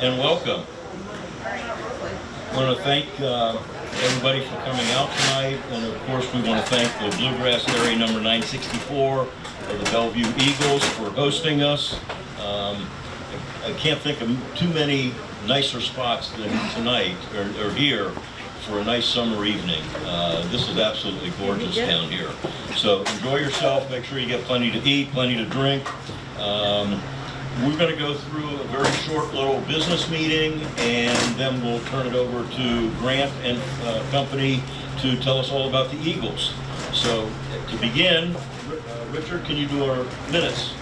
and welcome. I want to thank everybody for coming out tonight, and of course we want to thank the Bluegrass Aerie number 964 of the Bellevue Eagles for hosting us. I can't think of too many nicer spots than tonight, or here, for a nice summer evening. This is absolutely gorgeous down here. So enjoy yourself, make sure you get plenty to eat, plenty to drink. We're going to go through a very short little business meeting, and then we'll turn it over to Grant and company to tell us all about the Eagles. So to begin, Richard, can you do our minutes?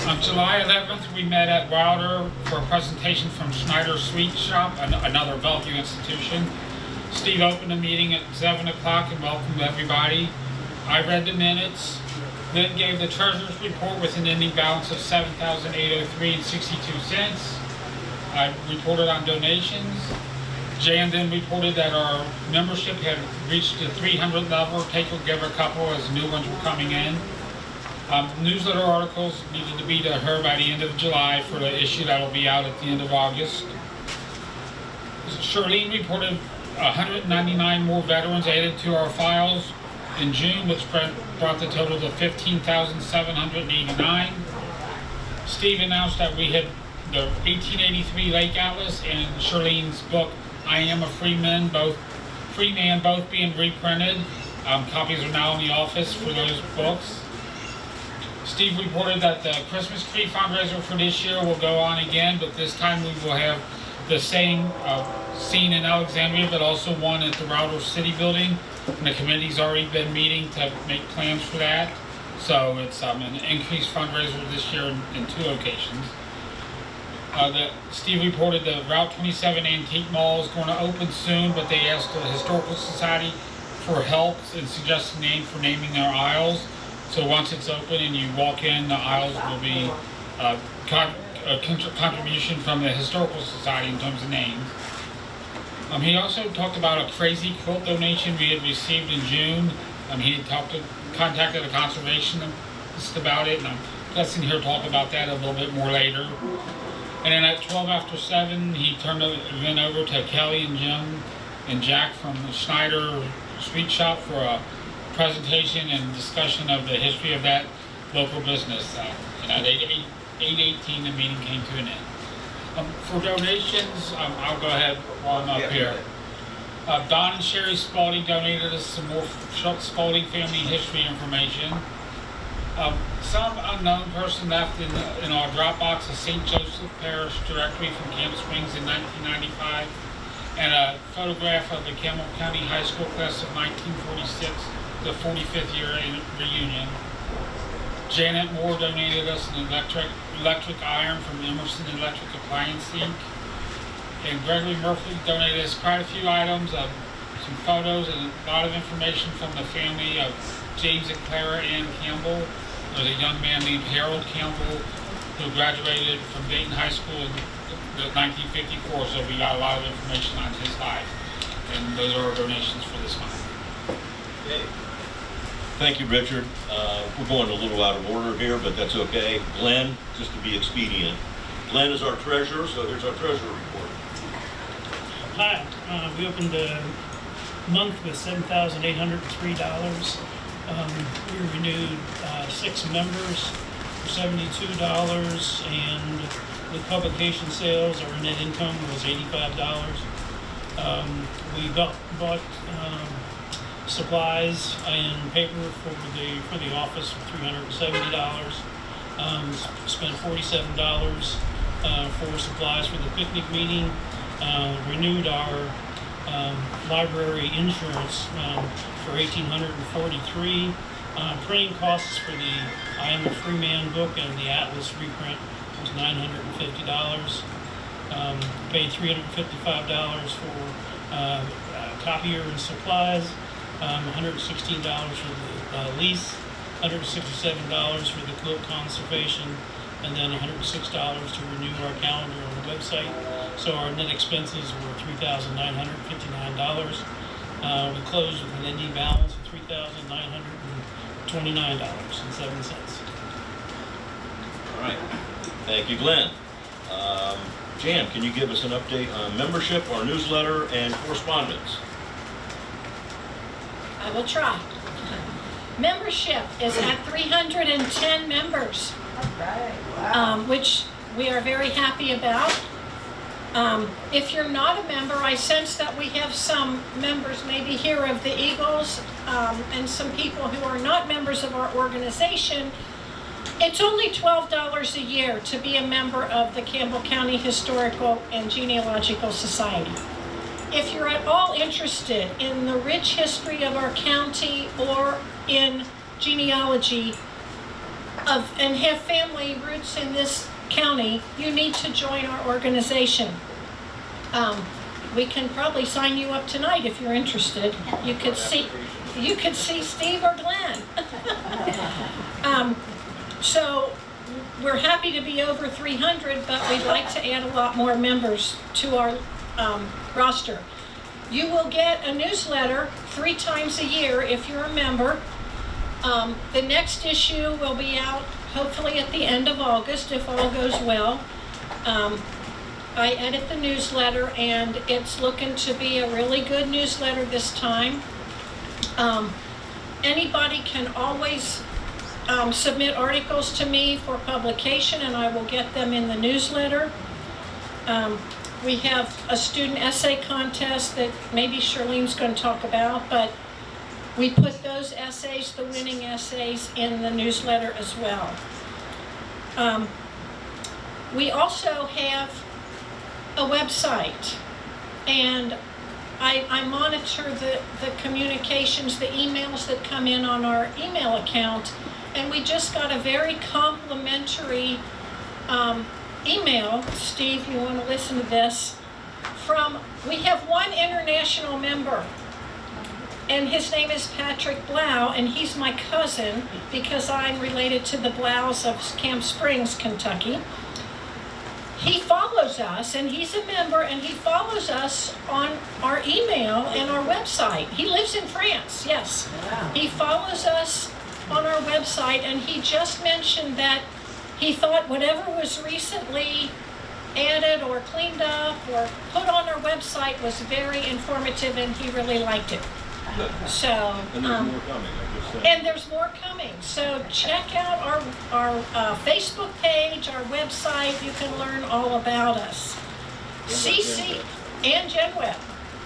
On July 11th, we met at Wilder for a presentation from Schneider's Sweet Shop, another Bellevue institution. Steve opened the meeting at 7 o'clock and welcomed everybody. I read the minutes, then gave the treasurer's report with an ending balance of $7,803.62. I reported on donations. Jan then reported that our membership had reached the 300 level. Take or give a couple as new ones were coming in. Newsletter articles needed to be to her by the end of July for the issue that will be out at the end of August. Charlene reported 199 more veterans added to our files in June, which brought the total to 15,789. Steve announced that we had the 1883 Lake Atlas and Charlene's book, I Am a Free Man, both being reprinted. Copies are now in the office for those books. Steve reported that the Christmas tree fundraiser for this year will go on again, but this time we will have the same scene in Alexandria, but also one at the Router City Building. And the committee's already been meeting to make plans for that. So it's an increased fundraiser this year in 2 locations. Steve reported the Route 27 Antique Mall is going to open soon, but they asked the Historical Society for help and suggested a name for naming their aisles. So once it's open and you walk in, the aisles will be a contribution from the Historical Society in terms of names. He also talked about a crazy quilt donation we had received in June. He had contacted a conservationist about it, and I'm guessing he'll talk about that a little bit more later. And then at 12 after 7, he turned the event over to Kelly and Jim and Jack from the Schneider Sweet Shop for a presentation and discussion of the history of that local business. And at 8:18, the meeting came to an end. For donations, I'll go ahead while I'm up here. Don and Sherry Spalding donated us some more Spalding family history information. Some unknown person left in our Dropbox a St. Joseph Parish directory from Camp Springs in 1995, and a photograph of the Campbell County High School class of 1946, the 45th year reunion. Janet Moore donated us an electric iron from Emerson Electric Appliance Inc. And Gregory Murphy donated us quite a few items, some photos, and a lot of information from the family of James and Clara Ann Campbell. There's a young man named Harold Campbell who graduated from Dayton High School in 1954, so we got a lot of information on his life. And those are our donations for this month. Okay. Thank you, Richard. We're going a little out of order here, but that's okay. Glenn, just to be expedient. Glenn is our treasurer, so here's our treasurer report. Hi, we opened the month with $7,803. We renewed 6 members for $72, and with publication sales, our net income was $85. We bought supplies and paper for the office for $370. Spent $47 for supplies for the picnic meeting. Renewed our library insurance for $1,843. Printing costs for the I Am a Free Man book and the Atlas reprint was $950. Paid $355 for copier and supplies, $116 for the lease, $167 for the quilt conservation, and then $106 to renew our calendar on the website. So our net expenses were $3,959. We closed with an ending balance of $3,929.07. All right. Thank you, Glenn. Jan, can you give us an update on membership, our newsletter, and correspondence? I will try. Membership is at 310 members, which we are very happy about. If you're not a member, I sense that we have some members maybe here of the Eagles and some people who are not members of our organization. It's only $12 a year to be a member of the Campbell County Historical and Genealogical Society. If you're at all interested in the rich history of our county or in genealogy and have family roots in this county, you need to join our organization. We can probably sign you up tonight if you're interested. You could see Steve or Glenn. So we're happy to be over 300, but we'd like to add a lot more members to our roster. You will get a newsletter 3 times a year if you're a member. The next issue will be out hopefully at the end of August if all goes well. I edit the newsletter and it's looking to be a really good newsletter this time. Anybody can always submit articles to me for publication and I will get them in the newsletter. We have a student essay contest that maybe Charlene's going to talk about, but we put those essays, the winning essays, in the newsletter as well. We also have a website, and I monitor the communications, the emails that come in on our email account, and we just got a very complimentary email. Steve, you want to listen to this? We have one international member, and his name is Patrick Blau, and he's my cousin because I'm related to the Blaus of Camp Springs, Kentucky. He follows us, and he's a member, and he follows us on our email and our website. He lives in France, yes. Wow. He follows us on our website, and he just mentioned that he thought whatever was recently added or cleaned up or put on our website was very informative, and he really liked it. So, and there's more coming, I just said. And there's more coming. So check out our Facebook page, our website. You can learn all about us. CC and GenWeb.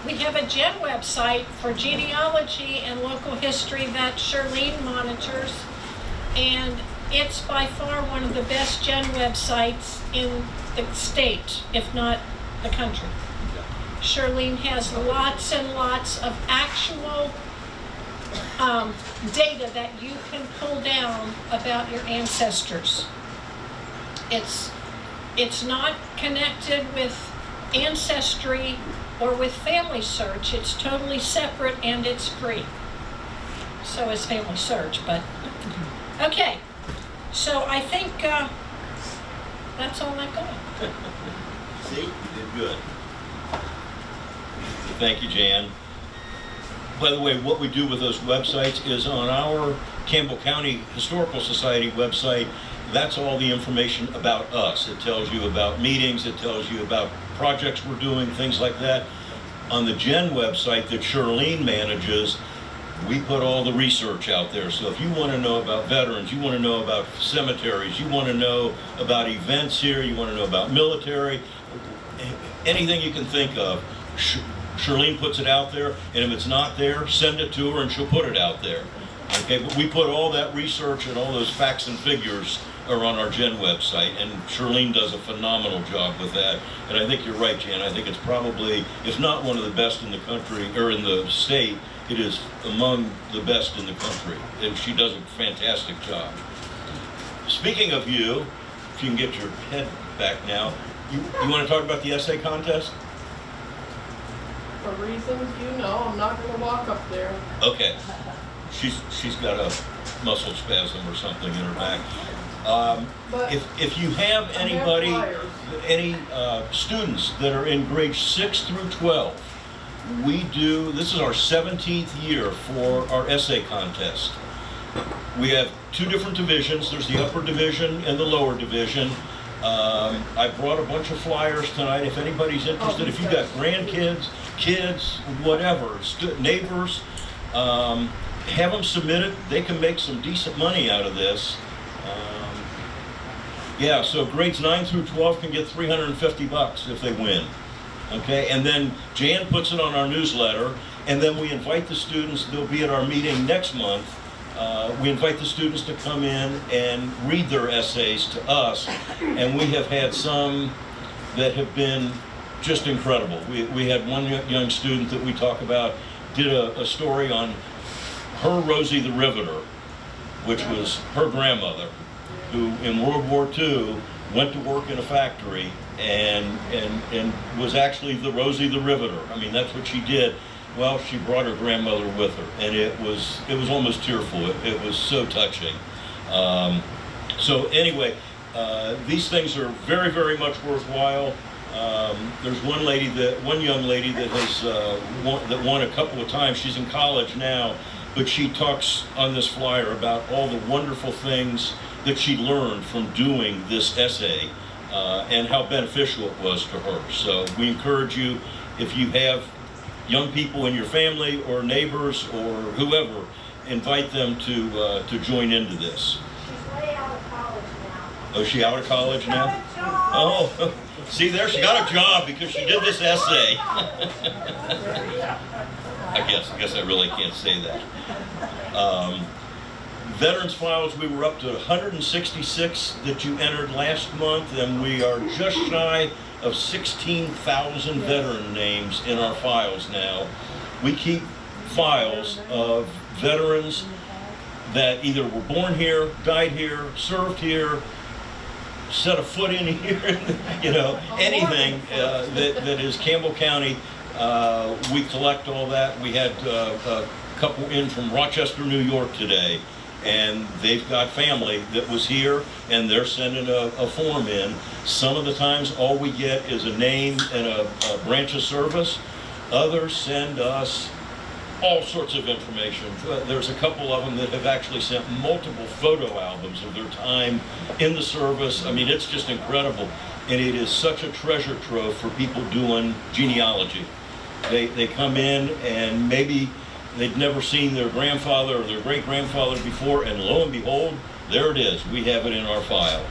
We have a Gen website for genealogy and local history that Charlene monitors, and it's by far one of the best Gen websites in the state, if not the country. Charlene has lots and lots of actual data that you can pull down about your ancestors. It's not connected with Ancestry or with Family Search. It's totally separate and it's free. So is Family Search, but okay. So I think that's all I've got. See, you did good. Thank you, Jan. By the way, what we do with those websites is on our Campbell County Historical Society website, that's all the information about us. It tells you about meetings, it tells you about projects we're doing, things like that. On the Gen website that Charlene manages, we put all the research out there. So if you want to know about veterans, you want to know about cemeteries, you want to know about events here, you want to know about military, anything you can think of, Charlene puts it out there, and if it's not there, send it to her and she'll put it out there. Okay, but we put all that research and all those facts and figures are on our Gen website, and Charlene does a phenomenal job with that. And I think you're right, Jan. I think it's probably, if not one of the best in the country, or in the state, it is among the best in the country. And she does a fantastic job. Speaking of you, if you can get your head back now, you want to talk about the essay contest? For reasons you know, I'm not going to walk up there. Okay. She's got a muscle spasm or something in her back. If you have anybody, any students that are in grades 6 through 12, this is our 17th year for our essay contest. We have two different divisions. There's the upper division and the lower division. I brought a bunch of flyers tonight. If anybody's interested, if you've got grandkids, kids, whatever, neighbors, have them submit it. They can make some decent money out of this. Yeah, so grades 9 through 12 can get $350 if they win. Okay, and then Jan puts it on our newsletter, and then we invite the students. They'll be at our meeting next month. We invite the students to come in and read their essays to us, and we have had some that have been just incredible. We had one young student that we talk about did a story on her Rosie the Riveter, which was her grandmother, who in World War II went to work in a factory and was actually the Rosie the Riveter. I mean, that's what she did. Well, she brought her grandmother with her, and it was almost tearful. It was so touching. So anyway, these things are very, very much worthwhile. There's one young lady that has won a couple of times. She's in college now, but she talks on this flyer about all the wonderful things that she learned from doing this essay and how beneficial it was to her. So we encourage you, if you have young people in your family or neighbors or whoever, invite them to join into this. She's way out of college now. Oh, is she out of college now? Got a job. Oh, see there, she got a job because she did this essay. I guess I really can't say that. Veterans files, we were up to 166 that you entered last month, and we are just shy of 16,000 veteran names in our files now. We keep files of veterans that either were born here, died here, served here, set a foot in here, anything that is Campbell County. We collect all that. We had a couple in from Rochester, New York today, and they've got family that was here, and they're sending a form in. Some of the times, all we get is a name and a branch of service. Others send us all sorts of information. There's a couple of them that have actually sent multiple photo albums of their time in the service. I mean, it's just incredible. And it is such a treasure trove for people doing genealogy. They come in and maybe they'd never seen their grandfather or their great-grandfather before, and lo and behold, there it is. We have it in our file.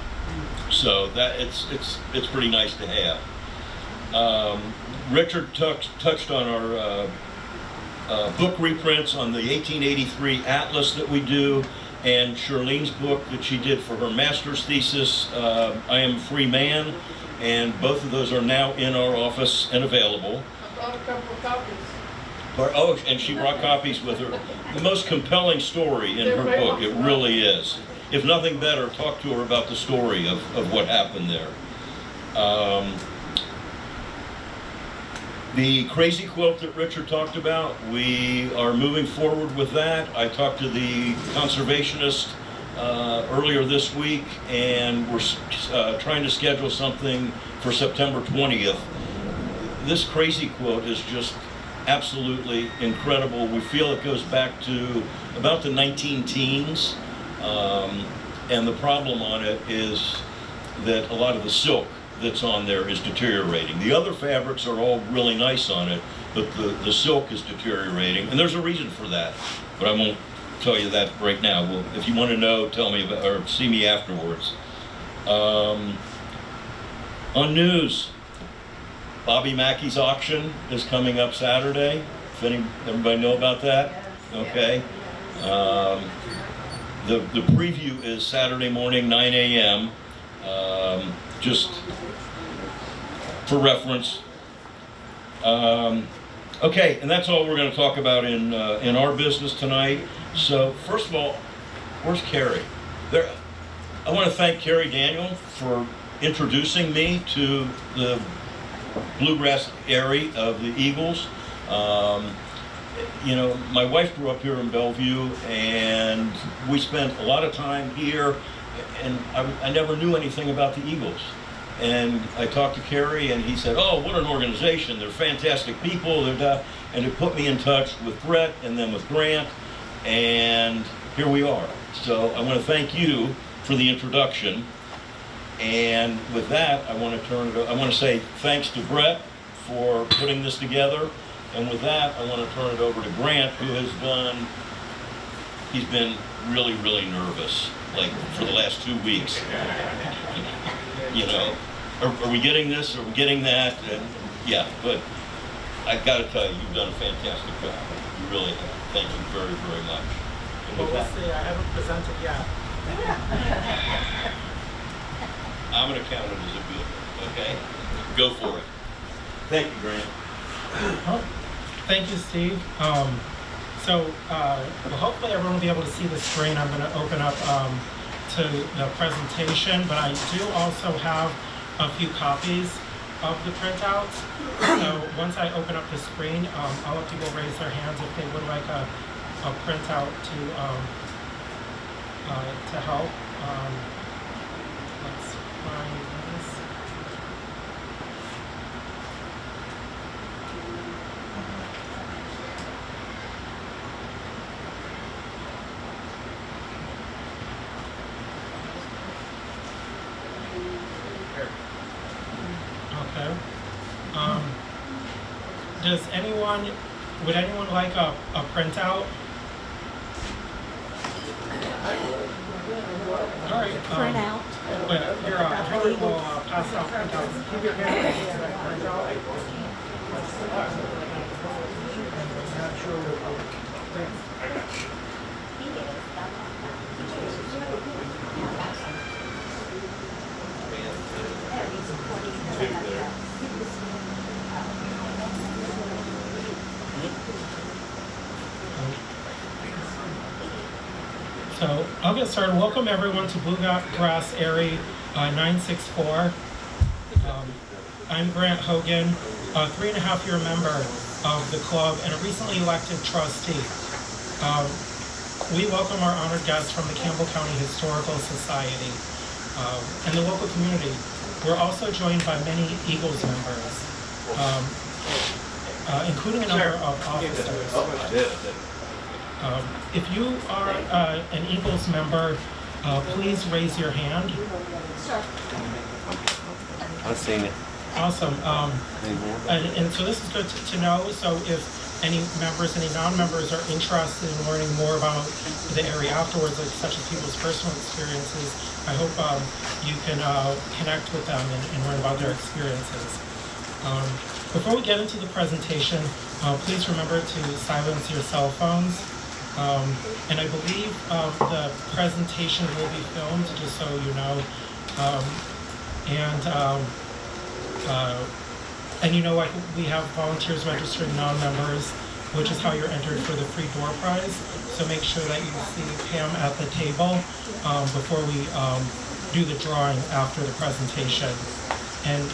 So that it's pretty nice to have. Richard touched on our book reprints on the 1883 Atlas that we do, and Charlene's book that she did for her master's thesis, I Am a Free Man, and both of those are now in our office and available. I brought a couple of copies. Oh, and she brought copies with her. The most compelling story in her book, it really is. If nothing better, talk to her about the story of what happened there. The crazy quilt that Richard talked about, we are moving forward with that. I talked to the conservationist earlier this week, and we're trying to schedule something for September 20th. This crazy quilt is just absolutely incredible. We feel it goes back to about the 19-teens, and the problem on it is that a lot of the silk that's on there is deteriorating. The other fabrics are all really nice on it, but the silk is deteriorating, and there's a reason for that, but I won't tell you that right now. Well, if you want to know, tell me about, or see me afterwards. On news, Bobby Mackey's auction is coming up Saturday. Everybody know about that? Okay. The preview is Saturday morning, 9 a.m. Just for reference. Okay, and that's all we're going to talk about in our business tonight. So first of all, where's Carrie? I want to thank Carrie Daniel for introducing me to the Bluegrass Aerie of the Eagles. My wife grew up here in Bellevue, and we spent a lot of time here, and I never knew anything about the Eagles. And I talked to Kerry, and he said, "Oh, what an organization! They're fantastic people." And it put me in touch with Brett, and then with Grant, and here we are. So I want to thank you for the introduction. And with that, I want to say thanks to Brett for putting this together. And with that, I want to turn it over to Grant, who he's been really, really nervous, like for the last 2 weeks. You know, are we getting this? Are we getting that? And yeah, but I've got to tell you, you've done a fantastic job. You really have. Thank you very, very much. And Well, with we'll that, see. I haven't presented yet. I'm going to count it as a good, okay? Go for it. Thank you, Grant. Oh, thank you, Steve. Well, hopefully everyone will be able to see the screen. I'm going to open up to the presentation, but I do also have a few copies of the printouts. So once I open up the screen, I'll let people raise their hands if they would like a printout to help. Let's find this. Okay. Would anyone like a printout? All right. Print out. Here, Hillary will pass out printouts. Keep your hand on that printout. So I'll get started. Welcome everyone to Bluegrass Aerie 964. I'm Grant Hogan, a 3.5-year member of the club and a recently elected trustee. We welcome our honored guests from the Campbell County Historical Society and the local community. We're also joined by many Eagles members, including a number of officers. If you are an Eagles member, please raise your hand. I've seen it. Awesome. And so this is good to know. So if any members, any non-members are interested in learning more about the area afterwards, like such as people's personal experiences, I hope you can connect with them and learn about their experiences. Before we get into the presentation, please remember to silence your cell phones. And I believe the presentation will be filmed, just so you know. And you know, like we have volunteers registering non-members, which is how you're entered for the free door prize. So make sure that you see Pam at the table before we do the drawing after the presentation. And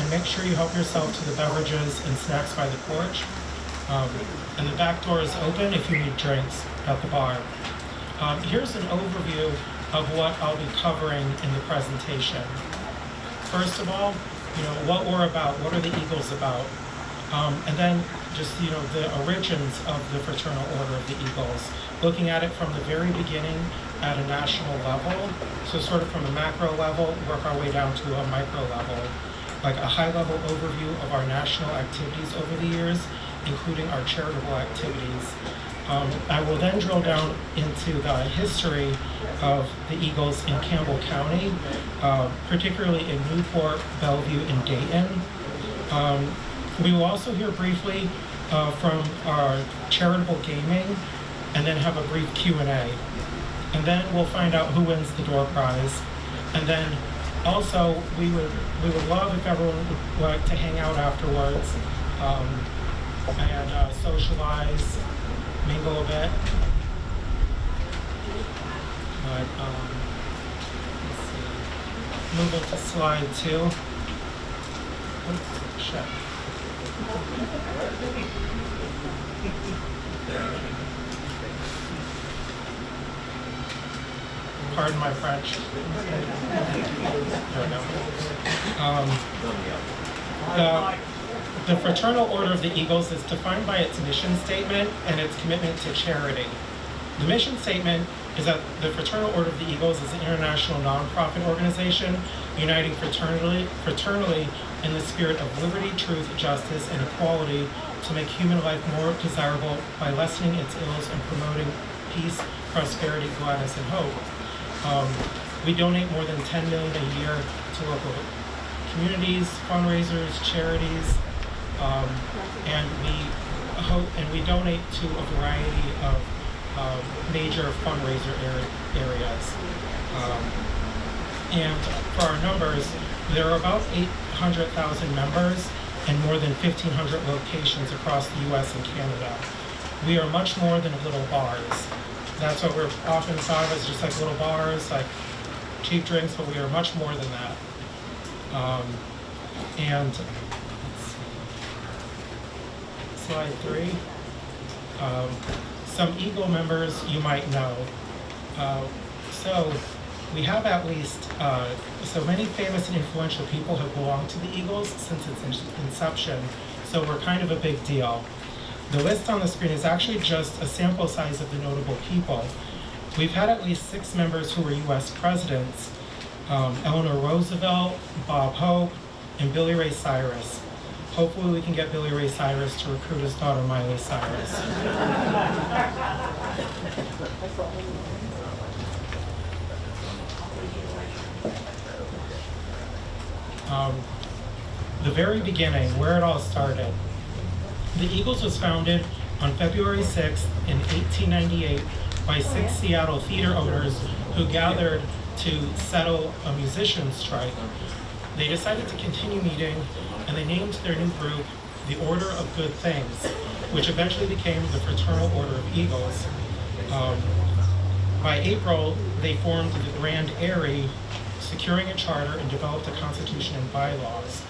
make sure you help yourself to the beverages and snacks by the porch. And the back door is open if you need drinks at the bar. Here's an overview of what I'll be covering in the presentation. First of all, you know, what we're about, what are the Eagles about? And then just, you know, the origins of the Fraternal Order of the Eagles, looking at it from the very beginning at a national level, so sort of from a macro level, work our way down to a micro level, like a high-level overview of our national activities over the years, including our charitable activities. I will then drill down into the history of the Eagles in Campbell County, particularly in Newport, Bellevue, and Dayton. We will also hear briefly from our charitable gaming, and then have a brief Q&A. And then we'll find out who wins the door prize. And then also, we would love if everyone would like to hang out afterwards and socialize, mingle a bit. But let's see. Moving to slide 2. Oh, shit. Pardon my French. There we go. The Fraternal Order of the Eagles is defined by its mission statement and its commitment to charity. The mission statement is that the Fraternal Order of the Eagles is an international nonprofit organization uniting fraternally in the spirit of liberty, truth, justice, and equality to make human life more desirable by lessening its ills and promoting peace, prosperity, gladness, and hope. We donate more than $10 million a year to local communities, fundraisers, charities, and we donate to a variety of major fundraiser areas. And for our numbers, there are about 800,000 members and more than 1,500 locations across the U.S. and Canada. We are much more than little bars. That's what we're often thought of as, just like little bars, like cheap drinks, but we are much more than that. And let's see. Slide 3. Some Eagle members you might know. So we have at least, so many famous and influential people have belonged to the Eagles since its inception, so we're kind of a big deal. The list on the screen is actually just a sample size of the notable people. We've had at least 6 members who were U.S. presidents, Eleanor Roosevelt, Bob Hope, and Billy Ray Cyrus. Hopefully we can get Billy Ray Cyrus to recruit his daughter Miley Cyrus. The very beginning, where it all started. The Eagles was founded on February 6th in 1898 by 6 Seattle theater owners who gathered to settle a musician's strike. They decided to continue meeting, and they named their new group the Order of Good Things, which eventually became the Fraternal Order of Eagles. By April, they formed the Grand Aerie, securing a charter and developed a constitution and bylaws.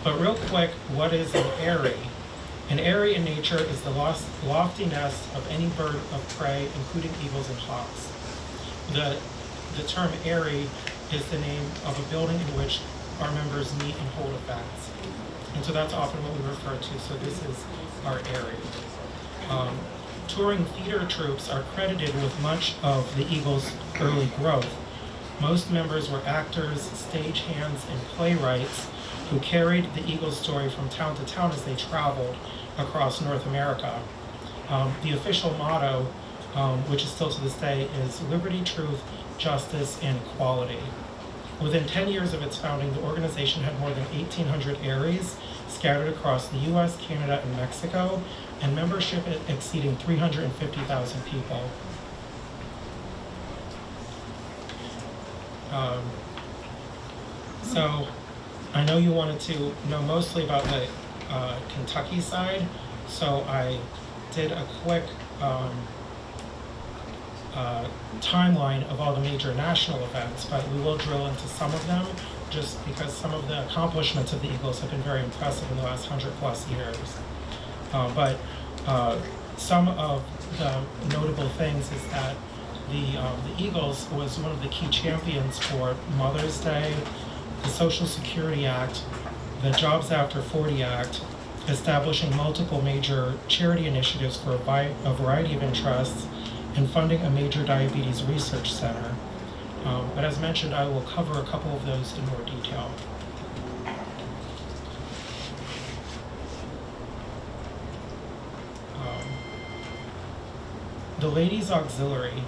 But real quick, what is an Aerie? An Aerie in nature is the lofty nest of any bird of prey, including eagles and hawks. The term Aerie is the name of a building in which our members meet and hold events. And so that's often what we refer to, so this is our Aerie. Touring theater troupes are credited with much of the Eagles' early growth. Most members were actors, stagehands, and playwrights who carried the Eagles' story from town to town as they traveled across North America. The official motto, which is still to this day, is liberty, truth, justice, and equality. Within 10 years of its founding, the organization had more than 1,800 Aeries scattered across the U.S., Canada, and Mexico, and membership exceeding 350,000 people. So I know you wanted to know mostly about the Kentucky side, so I did a quick timeline of all the major national events, but we will drill into some of them just because some of the accomplishments of the Eagles have been very impressive in the last 100+ years. But some of the notable things is that the Eagles was one of the key champions for Mother's Day, the Social Security Act, the Jobs After 40 Act, establishing multiple major charity initiatives for a variety of interests, and funding a major diabetes research center. But as mentioned, I will cover a couple of those in more detail. The Ladies Auxiliary.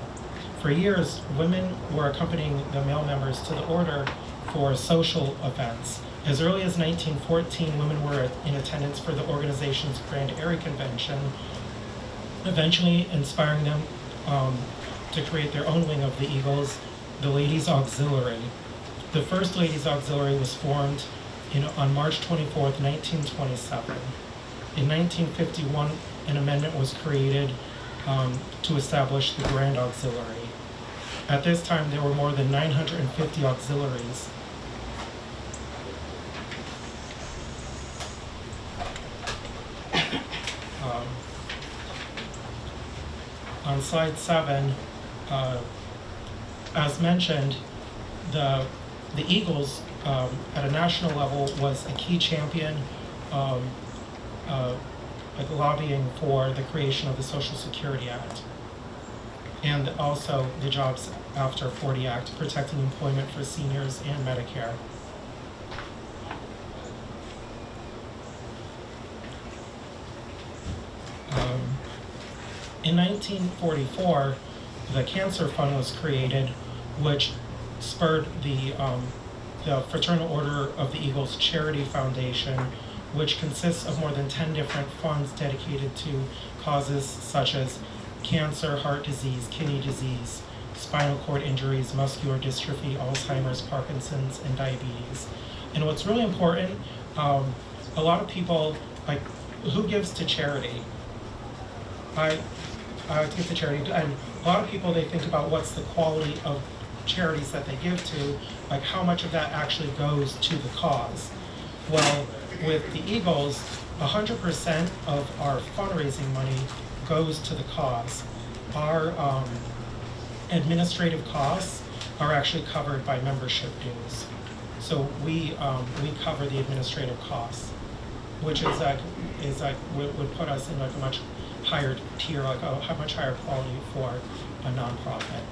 For years, women were accompanying the male members to the order for social events. As early as 1914, women were in attendance for the organization's Grand Aerie Convention, eventually inspiring them to create their own wing of the Eagles, the Ladies Auxiliary. The first Ladies Auxiliary was formed on March 24th, 1927. In 1951, an amendment was created to establish the Grand Auxiliary. At this time, there were more than 950 auxiliaries. On slide 7, as mentioned, the Eagles at a national level was a key champion lobbying for the creation of the Social Security Act. and also the Jobs After 40 Act, protecting employment for seniors and Medicare. In 1944, the Cancer Fund was created, which spurred the Fraternal Order of the Eagles Charity Foundation, which consists of more than 10 different funds dedicated to causes such as cancer, heart disease, kidney disease, spinal cord injuries, muscular dystrophy, Alzheimer's, Parkinson's, and diabetes. And what's really important, a lot of people, like, who gives to charity? I give to charity, and a lot of people, they think about what's the quality of charities that they give to, like how much of that actually goes to the cause. Well, with the Eagles, 100% of our fundraising money goes to the cause. Our administrative costs are actually covered by membership dues. So we cover the administrative costs, which is would put us in like a much higher tier, like a much higher quality for a nonprofit.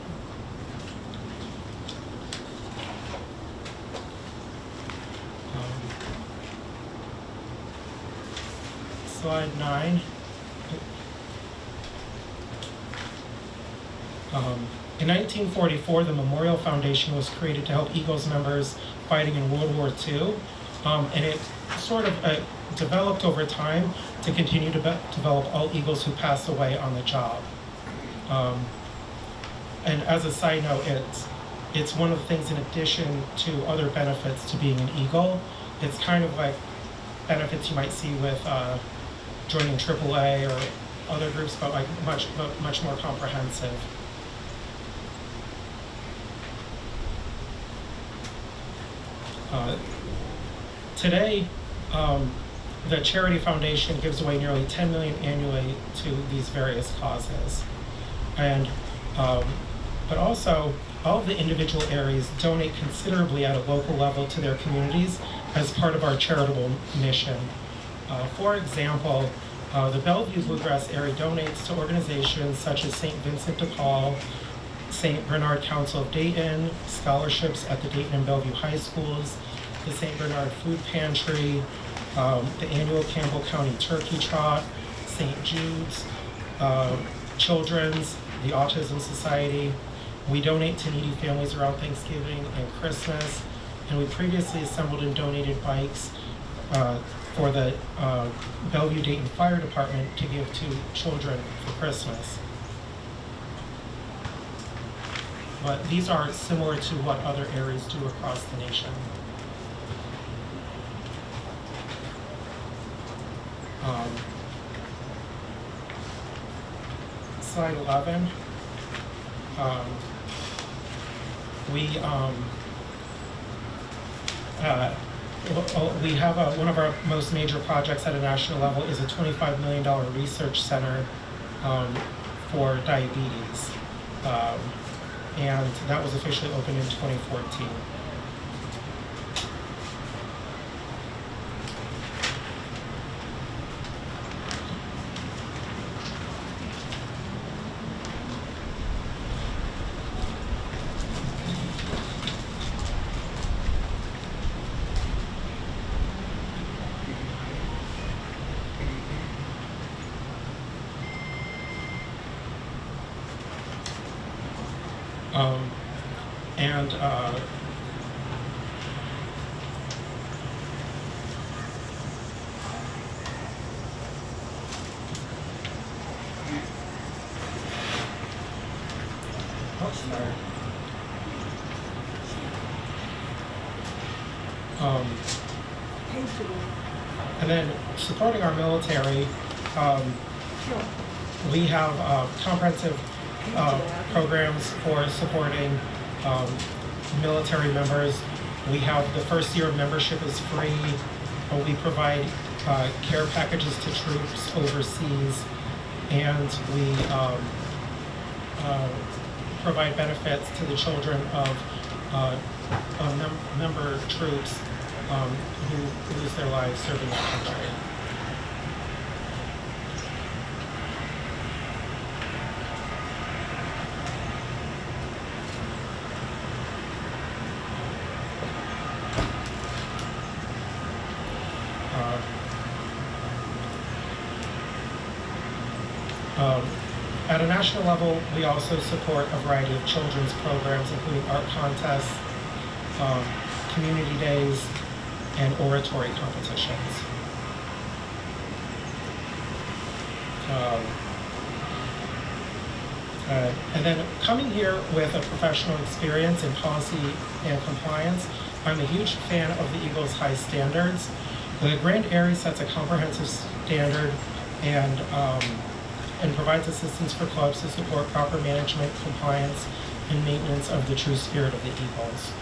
Slide 9. In 1944, the Memorial Foundation was created to help Eagles members fighting in World War II, and it sort of developed over time to continue to develop all Eagles who passed away on the job. And as a side note, it's one of the things in addition to other benefits to being an Eagle. It's kind of like benefits you might see with joining AAA or other groups, but like much more comprehensive. Today, the Charity Foundation gives away nearly $10 million annually to these various causes. And, but also, all of the individual areas donate considerably at a local level to their communities as part of our charitable mission. For example, the Bellevue Bluegrass Aerie donates to organizations such as St. Vincent de Paul, St. Bernard Council of Dayton, scholarships at the Dayton and Bellevue High Schools, the St. Bernard Food Pantry, the annual Campbell County Turkey Trot, St. Jude's, Children's, the Autism Society. We donate to needy families around Thanksgiving and Christmas, and we previously assembled and donated bikes for the Bellevue Dayton Fire Department to give to children for Christmas. But these are similar to what other areas do across the nation. Slide 11. We have one of our most major projects at a national level is a $25 million research center for diabetes. And that was officially opened in 2014. And then supporting our military, we have comprehensive programs for supporting military members. We have the first year of membership is free. We provide care packages to troops overseas, and we provide benefits to the children of member troops who lose their lives serving our country. At a national level, we also support a variety of children's programs, including art contests, community days, and oratory competitions. And then coming here with a professional experience in policy and compliance, I'm a huge fan of the Eagles' high standards. The Grand Aerie sets a comprehensive standard and provides assistance for clubs to support proper management, compliance, and maintenance of the true spirit of the Eagles.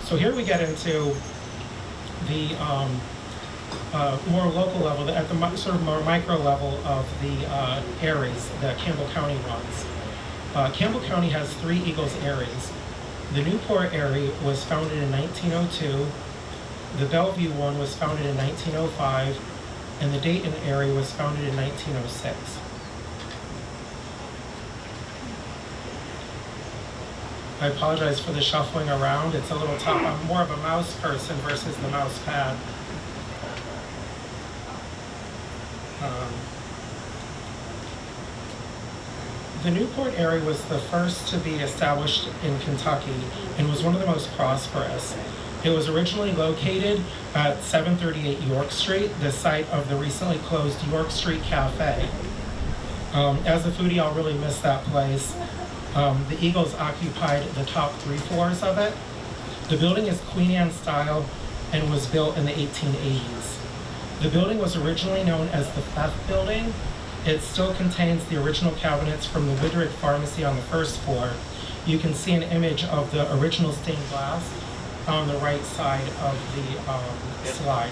So here we get into the more local level, at the sort of more micro level of the Aeries that Campbell County runs. Campbell County has 3 Eagles Aeries. The Newport Aerie was founded in 1902, the Bellevue one was founded in 1905, and the Dayton Aerie was founded in 1906. I apologize for the shuffling around. It's a little tough. I'm more of a mouse person versus the mouse pad. The Newport Aerie was the first to be established in Kentucky and was one of the most prosperous. It was originally located at 738 York Street, the site of the recently closed York Street Cafe. As a foodie, I'll really miss that place. The Eagles occupied the top 3 floors of it. The building is Queen Anne style and was built in the 1880s. The building was originally known as the F.O.E. building. It still contains the original cabinets from the Woodridge Pharmacy on the first floor. You can see an image of the original stained glass on the right side of the slide.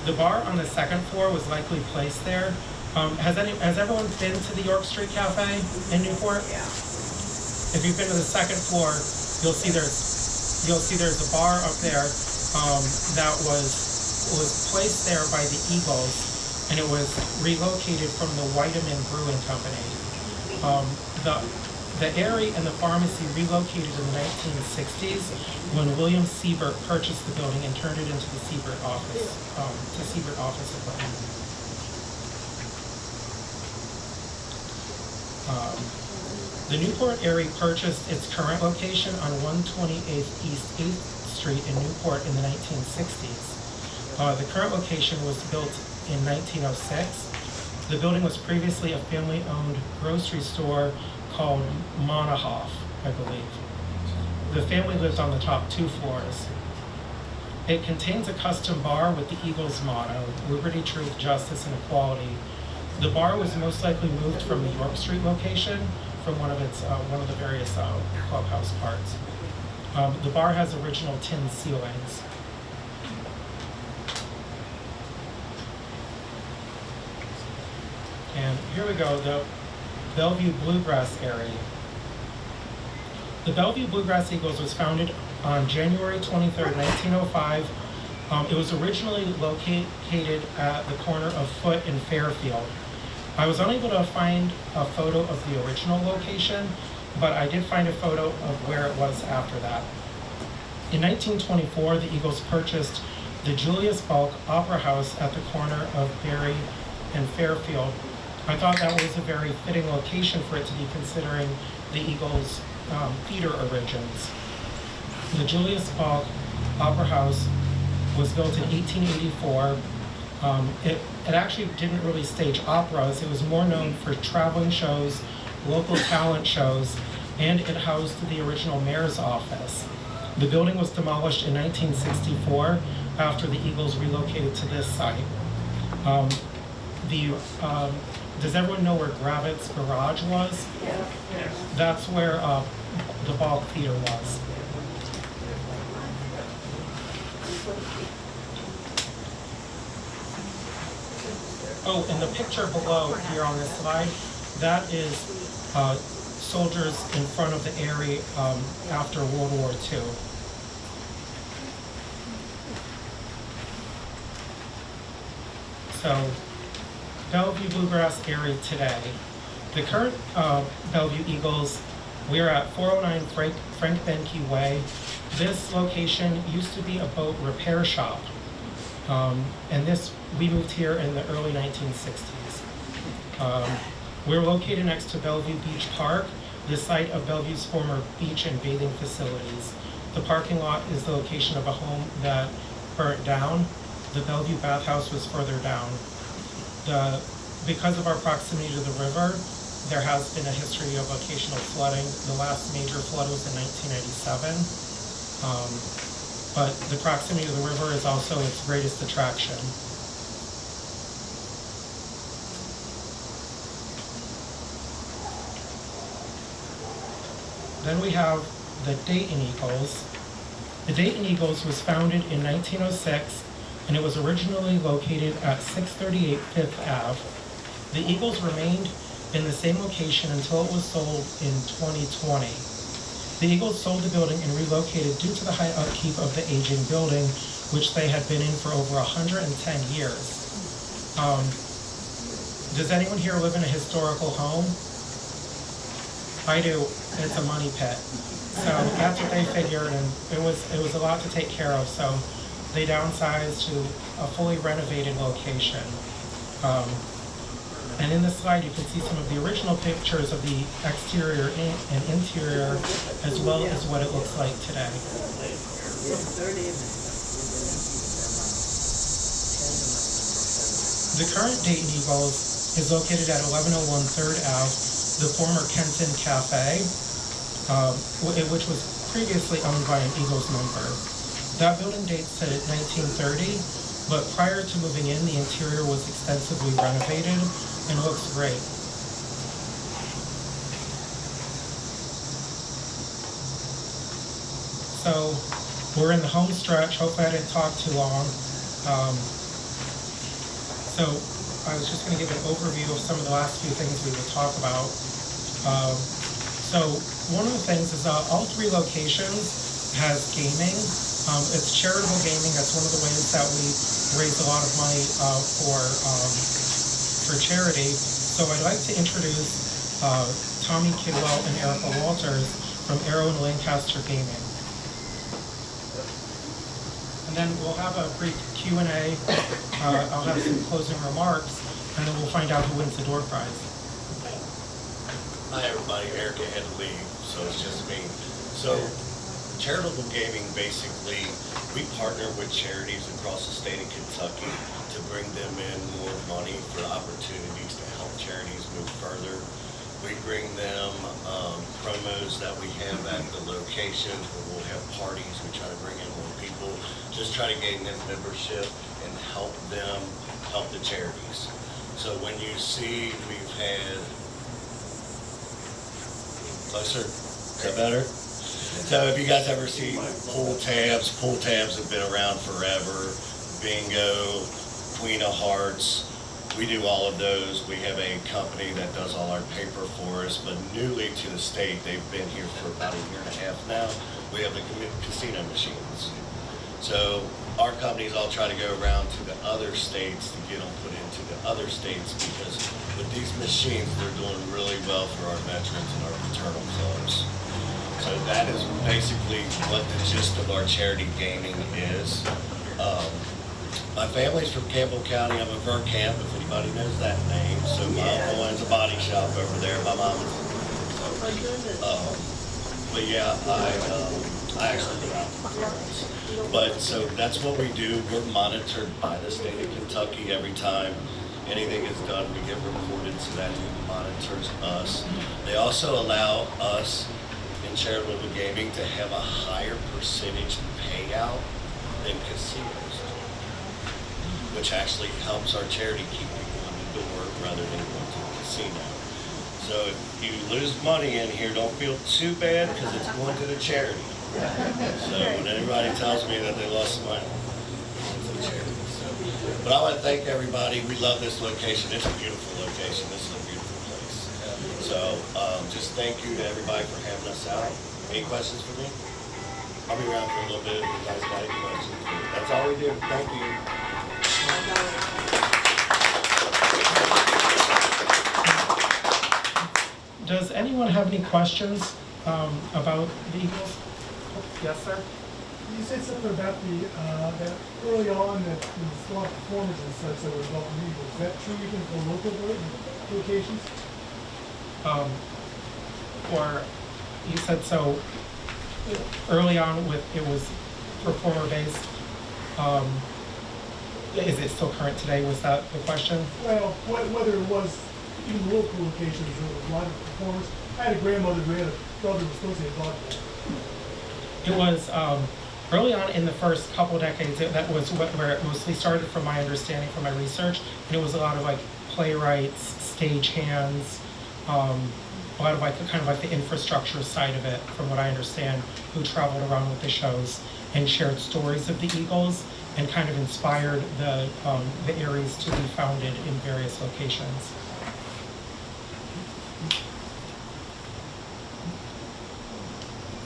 The bar on the second floor was likely placed there. Has everyone been to the York Street Cafe in Newport? Yeah. If you've been to the second floor, you'll see there's a bar up there that was placed there by the Eagles, and it was relocated from the Whiteman Brewing Company. The Aerie and the pharmacy relocated in the 1960s when William Siebert purchased the building and turned it into the Siebert office, equipment. The Newport Aerie purchased its current location on 128th East 8th Street in Newport in the 1960s. The current location was built in 1906. The building was previously a family-owned grocery store called Monahoff, I believe. The family lived on the top 2 floors. It contains a custom bar with the Eagles motto, Liberty, Truth, Justice, and Equality. The bar was most likely moved from the York Street location from one of the various clubhouse parts. The bar has original tin ceilings. And here we go, the Bellevue Bluegrass Aerie. The Bellevue Bluegrass Eagles was founded on January 23rd, 1905. It was originally located at the corner of Foote and Fairfield. I was unable to find a photo of the original location, but I did find a photo of where it was after that. In 1924, the Eagles purchased the Julius Balk Opera House at the corner of Berry and Fairfield. I thought that was a very fitting location for it to be, considering the Eagles' theater origins. The Julius Balk Opera House was built in 1884. It actually didn't really stage operas. It was more known for traveling shows, local talent shows, and it housed the original mayor's office. The building was demolished in 1964 after the Eagles relocated to this site. Does everyone know where Gravitz Garage was? Yeah. That's where the Balk Theater was. Oh, and the picture below here on this slide, that is soldiers in front of the Aerie after World War II. So, Bellevue Bluegrass Aerie today. The current Bellevue Eagles, we're at 409 Frank Benke Way. This location used to be a boat repair shop. And we moved here in the early 1960s. We're located next to Bellevue Beach Park, the site of Bellevue's former beach and bathing facilities. The parking lot is the location of a home that burnt down. The Bellevue bathhouse was further down. Because of our proximity to the river, there has been a history of occasional flooding. The last major flood was in 1997. But the proximity to the river is also its greatest attraction. Then we have the Dayton Eagles. The Dayton Eagles was founded in 1906, and it was originally located at 638 Fifth Ave. The Eagles remained in the same location until it was sold in 2020. The Eagles sold the building and relocated due to the high upkeep of the aging building, which they had been in for over 110 years. Does anyone here live in a historical home? I do. It's a money pit. So that's what they figured, and it was a lot to take care of. So they downsized to a fully renovated location. And in this slide, you can see some of the original pictures of the exterior and interior, as well as what it looks like today. The current Dayton Eagles is located at 1101 3rd Ave, the former Kenton Cafe, which was previously owned by an Eagles member. That building dates to 1930, but prior to moving in, the interior was extensively renovated and looks great. So we're in the home stretch. Hopefully I didn't talk too long. So I was just going to give an overview of some of the last few things we will talk about. So one of the things is all three locations has gaming. It's charitable gaming. That's one of the ways that we raise a lot of money for charity. So I'd like to introduce Tommy Kidwell and Erica Walters from Aerie and Lancaster Gaming. And then we'll have a brief Q&A. I'll have some closing remarks, and then we'll find out who wins the door prize. Hi everybody, Erica had to leave, so it's just me. So charitable gaming, basically, we partner with charities across the state of Kentucky to bring them in more money for opportunities to help charities move further. We bring them promos that we have at the locations where we'll have parties. We try to bring in more people, just try to gain them membership and help them help the charities. So when you see we've had, closer, is that better? So if you guys ever see pull tabs have been around forever. Bingo, Queen of Hearts, we do all of those. We have a company that does all our paper for us, but newly to the state, they've been here for about 1.5 years now. We have the casino machines. So our companies all try to go around to the other states to get them put into the other states, because with these machines, they're doing really well for our veterans and our fraternal clubs. So that is basically what the gist of our charity gaming is. My family's from Campbell County. I'm a Camp, if anybody knows that name. So my uncle owns a body shop over there. My mom is. But yeah, I actually live out in Bluegrass. But so that's what we do. We're monitored by the state of Kentucky every time anything is done. We get reported, so that monitors us. They also allow us in charitable gaming to have a higher percentage payout than casinos, which actually helps our charity keep people in the door rather than going to the casino. So if you lose money in here, don't feel too bad, because it's going to the charity. So when anybody tells me that they lost some money, it's a charity. So, but I want to thank everybody. We love this location. It's a beautiful location. This is a beautiful place. So just thank you to everybody for having us out. Any questions for me? I'll be around for a little bit if you guys got any questions. That's all we do. Thank you. does anyone have any questions about the Eagles? Oh, yes, sir. You said something about that early on that there was a lot of performers and such that were involved in the Eagles. Is that true even for local locations? Or you said so early on with it was performer based. Is it still current today? Was that the question? Well, whether it was even local locations or a lot of performers. I had a grandmother who had a brother who was supposed to have volleyball. It was early on in the first couple decades. That was where it mostly started, from my understanding, from my research. And it was a lot of like playwrights, stagehands, a lot of like kind of like the infrastructure side of it, from what I understand, who traveled around with the shows and shared stories of the Eagles and kind of inspired the Aeries to be founded in various locations.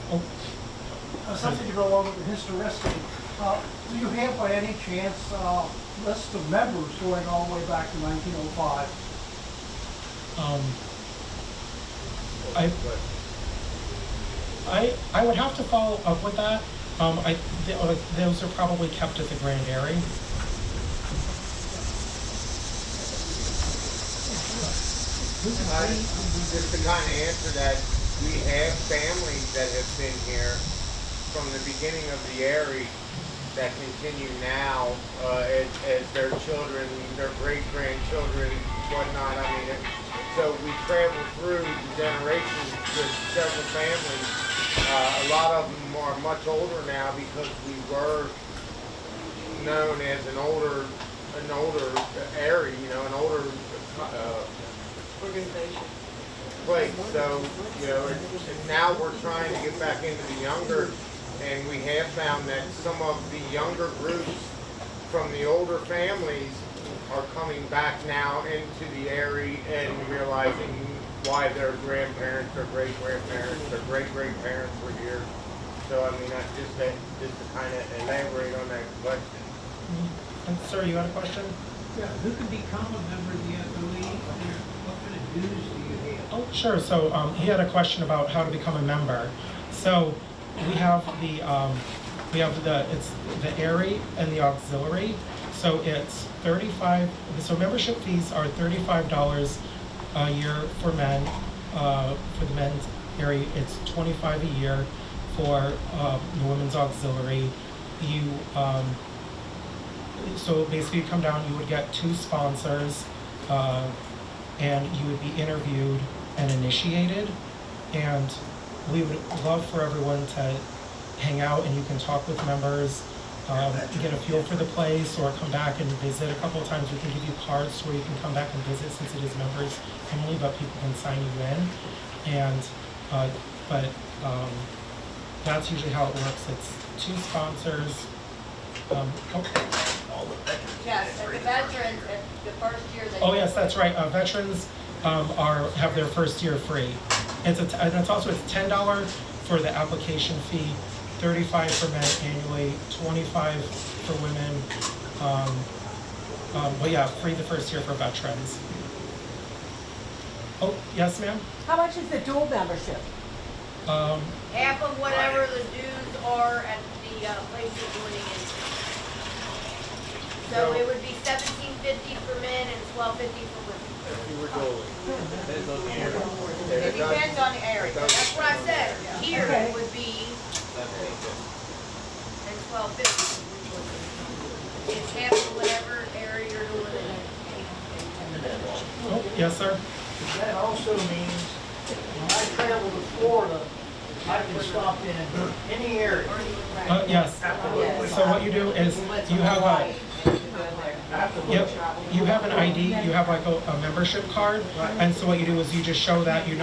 Oh. Something to go along with the historicity. Do you have by any chance list of members going all the way back to 1905? I would have to follow up with that. Those are probably kept at the Grand Aerie. Just to kind of answer that, we have families that have been here from the beginning of the Aerie that continue now as their children, their great-grandchildren, whatnot. I mean, so we travel through the generations with several families. A lot of them are much older now because we were known as an older Aerie, you know, an older Organization. place. So, you know, now we're trying to get back into the younger, and we have found that some of the younger groups from the older families are coming back now into the Aerie and realizing why their grandparents, their great-grandparents, their great-great-parents were here. So, I mean, that's just to kind of elaborate on that question. And sir, you had a question? Yeah, who can become a member of the F.O.E.? What kind of dues do you have? Oh, sure. So he had a question about how to become a member. So we have it's the Aerie and the auxiliary. So it's $35. So membership fees are $35 a year for men. For the men's Aerie, it's $25 a year. For the women's auxiliary, so basically you come down, you would get 2 sponsors, and you would be interviewed and initiated. And we would love for everyone to hang out, and you can talk with members, get a feel for the place, or come back and visit a couple of times. We can give you cards where you can come back and visit, since it is members only, but people can sign you in. And that's usually how it works. It's 2 sponsors. Yes, and the veterans, the first year they. Oh yes, that's right. Veterans have their first year free. And it's also $10 for the application fee, $35 for men annually, $25 for women. But yeah, free the first year for veterans. Oh yes, ma'am. How much is the dual membership? Half of whatever the dues are at the place you're doing it in. So it would be $17.50 for men and $12.50 for women. If you were dueling. Depends on the area. It depends on the area. That's what I said. Here it would be and $12.50. It's half of whatever area you're doing it in. Oh yes, sir. That also means when I travel to Florida, I can stop in any area. Yes. So what you do is you have you have an ID, you have like a membership card, and so what you do is you just show that you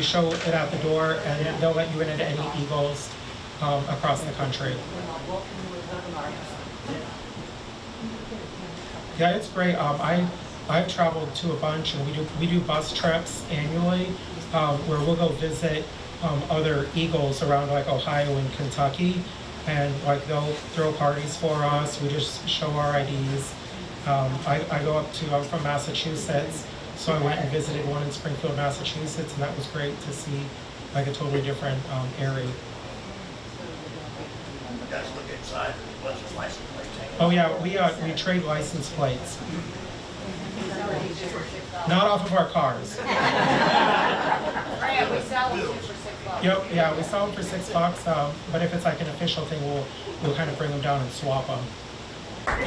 show it at the door, and they'll let you in into any Eagles across the country. Yeah, it's great. I've traveled to a bunch, and we do bus trips annually where we'll go visit other Eagles around like Ohio and Kentucky, and like they'll throw parties for us. We just show our IDs. I go up to, I'm from Massachusetts, So I went and visited one in Springfield, Massachusetts, and that was great to see like a totally different Aerie. You guys look inside, what's the license plate? Oh yeah, we trade license plates. Not off of our cars. Yeah, we sell them for $6. Yep, yeah, we sell them for $6, but if it's like an official thing, we'll kind of bring them down and swap them.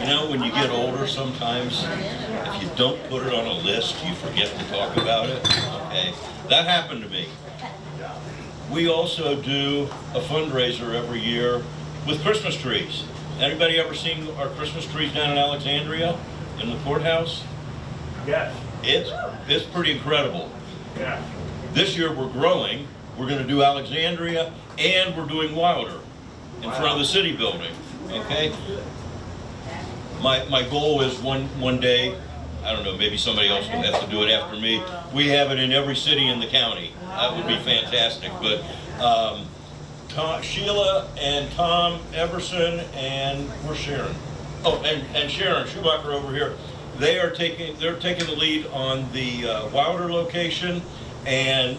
You know, when you get older, sometimes if you don't put it on a list, you forget to talk about it. Okay, that happened to me. We also do a fundraiser every year with Christmas trees. Anybody ever seen our Christmas trees down in Alexandria in the courthouse? Yes. It's pretty incredible. Yeah. This year we're growing. We're going to do Alexandria and we're doing Wilder in front of the city building. Okay. My goal is one day, I don't know, maybe somebody else will have to do it after me. We have it in every city in the county. That would be fantastic. But Sheila and Tom Everson and where's Sharon? Oh, and Sharon Schumacher over here. They're taking the lead on the Wilder location, and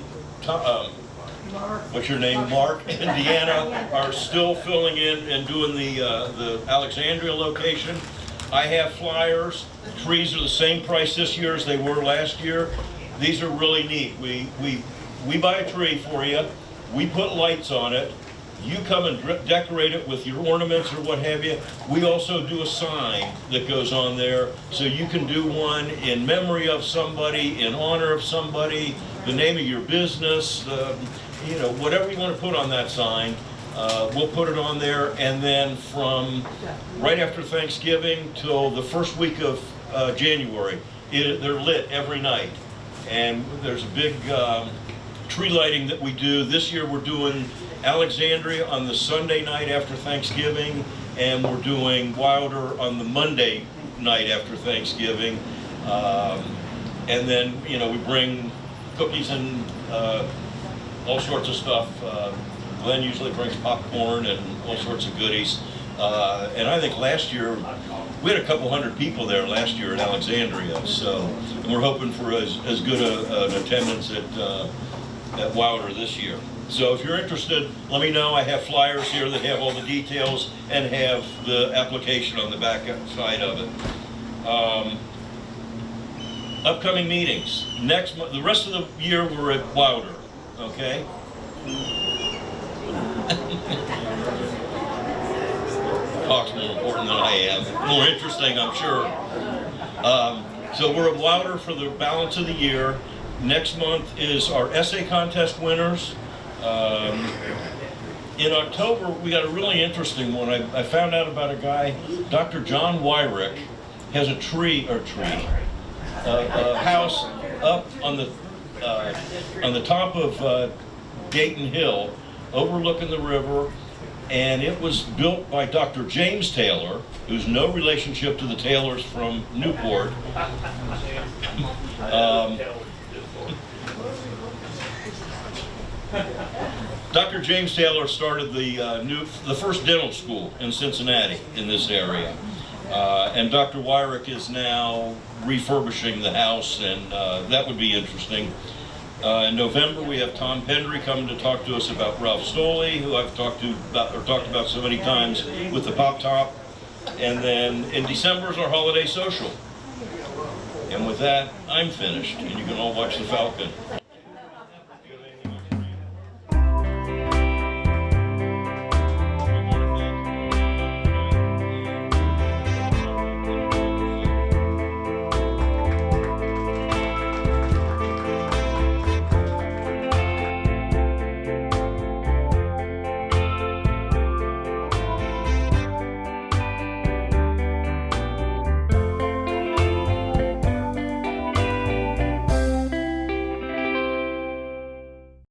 what's your name? Mark and Deanna are still filling in and doing the Alexandria location. I have flyers. Trees are the same price this year as they were last year. These are really neat. We buy a tree for you. We put lights on it. You come and decorate it with your ornaments or what have you. We also do a sign that goes on there, so you can do one in memory of somebody, in honor of somebody, the name of your business, you know, whatever you want to put on that sign. We'll put it on there, and then from right after Thanksgiving till the first week of January, they're lit every night. And there's a big tree lighting that we do. This year we're doing Alexandria on the Sunday night after Thanksgiving, and we're doing Wilder on the Monday night after Thanksgiving. And then, you know, we bring cookies and all sorts of stuff. Glenn usually brings popcorn and all sorts of goodies. And I think last year, we had a couple hundred people there last year at Alexandria. So, and we're hoping for as good an attendance at Wilder this year. So if you're interested, let me know. I have flyers here that have all the details and have the application on the back side of it. Upcoming meetings. Next month, the rest of the year we're at Wilder, okay? Talk's more important than I am. More interesting, I'm sure. So we're at Wilder for the balance of the year. Next month is our essay contest winners. In October, we got a really interesting one. I found out about a guy, Dr. John Wyrick, has a house up on the top of Dayton Hill, overlooking the river, and it was built by Dr. James Taylor, who's no relationship to the Taylors from Newport. Dr. James Taylor started the first dental school in Cincinnati in this area. And Dr. Wyrick is now refurbishing the house, and that would be interesting. In November, we have Tom Pendry coming to talk to us about Ralph Stoley, who I've talked about so many times with the Pop Top. And then in December is our holiday social. And with that, I'm finished, and you can all watch the Falcon.